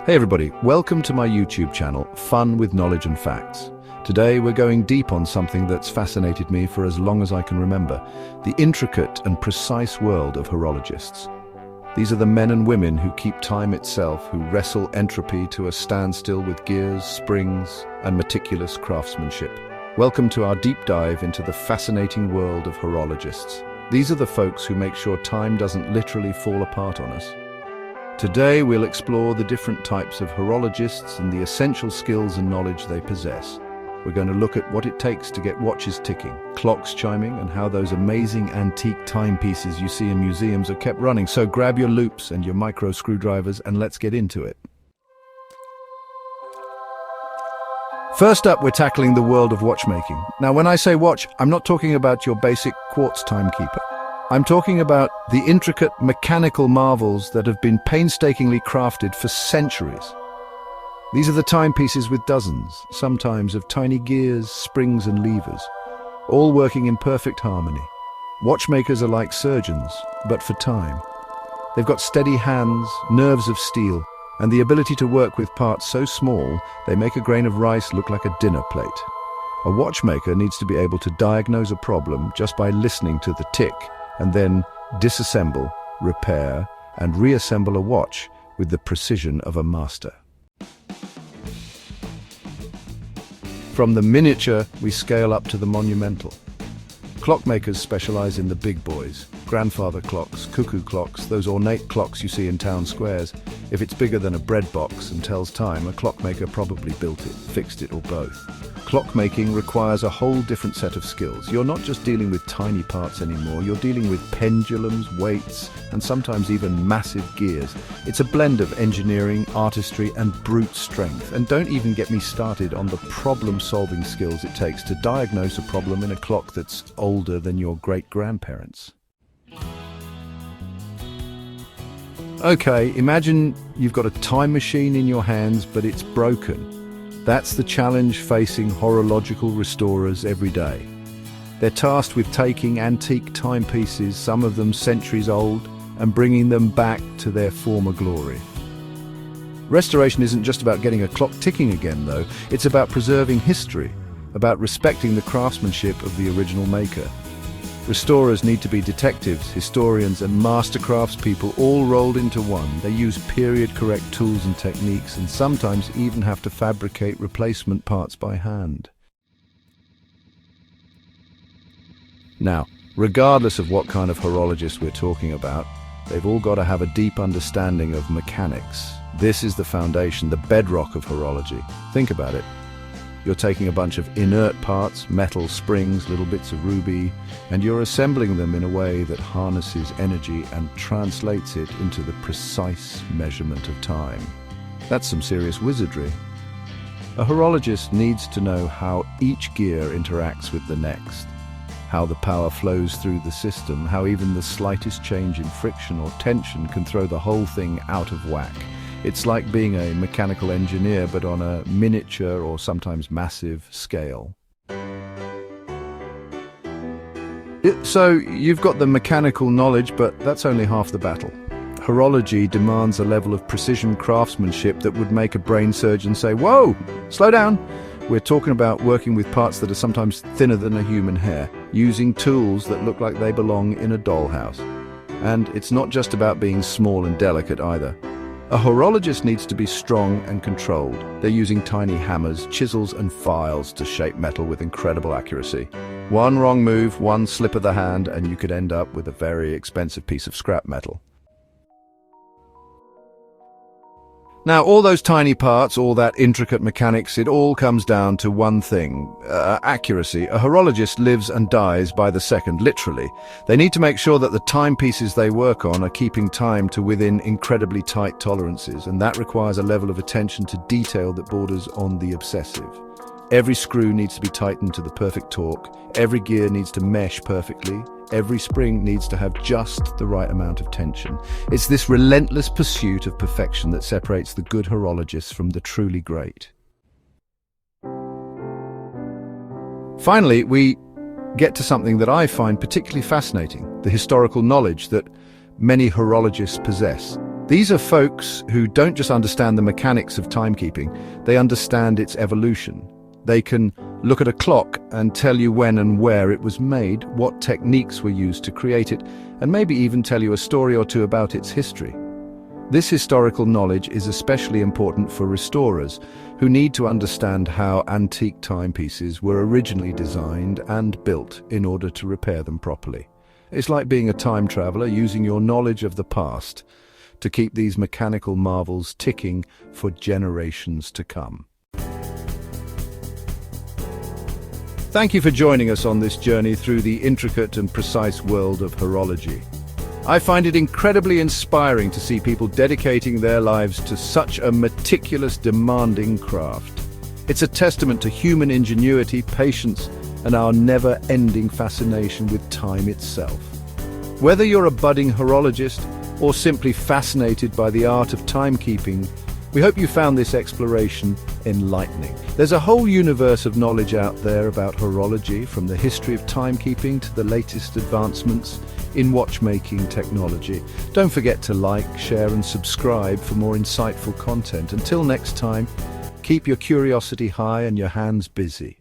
Hey everybody, welcome to my YouTube channel, Fun with Knowledge and Facts. Today we're going deep on something that's fascinated me for as long as I can remember, the intricate and precise world of horologists. These are the men and women who keep time itself, who wrestle entropy to a standstill with gears, springs, and meticulous craftsmanship. Welcome to our deep dive into the fascinating world of horologists. These are the folks who make sure time doesn't literally fall apart on us. Today we'll explore the different types of horologists and the essential skills and knowledge they possess. We're going to look at what it takes to get watches ticking, clocks chiming, and how those amazing antique timepieces you see in museums are kept running. So grab your loops and your micro screwdrivers and let's get into it. First up, we're tackling the world of watchmaking. Now, when I say watch, I'm not talking about your basic quartz timekeeper. I'm talking about the intricate mechanical marvels that have been painstakingly crafted for centuries. These are the timepieces with dozens, sometimes of tiny gears, springs and levers, all working in perfect harmony. Watchmakers are like surgeons, but for time. They've got steady hands, nerves of steel, and the ability to work with parts so small they make a grain of rice look like a dinner plate. A watchmaker needs to be able to diagnose a problem just by listening to the tick, and then disassemble, repair, and reassemble a watch with the precision of a master. From the miniature, we scale up to the monumental. Clockmakers specialize in the big boys, grandfather clocks, cuckoo clocks, those ornate clocks you see in town squares. If it's bigger than a bread box and tells time, a clockmaker probably built it, fixed it, or both. Clockmaking requires a whole different set of skills. You're not just dealing with tiny parts anymore, you're dealing with pendulums, weights, and sometimes even massive gears. It's a blend of engineering, artistry, and brute strength. And don't even get me started on the problem-solving skills it takes to diagnose a problem in a clock that's older than your great-grandparents. Okay, imagine you've got a time machine in your hands, but it's broken. That's the challenge facing horological restorers every day. They're tasked with taking antique timepieces, some of them centuries old, and bringing them back to their former glory. Restoration isn't just about getting a clock ticking again, though. It's about preserving history, about respecting the craftsmanship of the original maker. Restorers need to be detectives, historians, and master craftspeople all rolled into one. They use period-correct tools and techniques, and sometimes even have to fabricate replacement parts by hand. Now, regardless of what kind of horologist we're talking about, they've all got to have a deep understanding of mechanics. This is the foundation, the bedrock of horology. Think about it. You're taking a bunch of inert parts, metal, springs, little bits of ruby, and you're assembling them in a way that harnesses energy and translates it into the precise measurement of time. That's some serious wizardry. A horologist needs to know how each gear interacts with the next, how the power flows through the system, how even the slightest change in friction or tension can throw the whole thing out of whack. It's like being a mechanical engineer, but on a miniature or sometimes massive scale. So you've got the mechanical knowledge, but that's only half the battle. Horology demands a level of precision craftsmanship that would make a brain surgeon say, "Whoa, slow down." We're talking about working with parts that are sometimes thinner than a human hair, using tools that look like they belong in a dollhouse. And it's not just about being small and delicate either. A horologist needs to be strong and controlled. They're using tiny hammers, chisels, and files to shape metal with incredible accuracy. One wrong move, one slip of the hand, and you could end up with a very expensive piece of scrap metal. Now, all those tiny parts, all that intricate mechanics, it all comes down to one thing, accuracy. A horologist lives and dies by the second, literally. They need to make sure that the timepieces they work on are keeping time to within incredibly tight tolerances, and that requires a level of attention to detail that borders on the obsessive. Every screw needs to be tightened to the perfect torque, every gear needs to mesh perfectly, every spring needs to have just the right amount of tension. It's this relentless pursuit of perfection that separates the good horologists from the truly great. Finally, we get to something that I find particularly fascinating, the historical knowledge that many horologists possess. These are folks who don't just understand the mechanics of timekeeping, they understand its evolution. They can look at a clock and tell you when and where it was made, what techniques were used to create it, and maybe even tell you a story or two about its history. This historical knowledge is especially important for restorers who need to understand how antique timepieces were originally designed and built in order to repair them properly. It's like being a time traveler, using your knowledge of the past to keep these mechanical marvels ticking for generations to come. Thank you for joining us on this journey through the intricate and precise world of horology. I find it incredibly inspiring to see people dedicating their lives to such a meticulous, demanding craft. It's a testament to human ingenuity, patience, and our never-ending fascination with time itself. Whether you're a budding horologist or simply fascinated by the art of timekeeping, we hope you found this exploration enlightening. There's a whole universe of knowledge out there about horology, from the history of timekeeping to the latest advancements in watchmaking technology. Don't forget to like, share, and subscribe for more insightful content. Until next time, keep your curiosity high and your hands busy.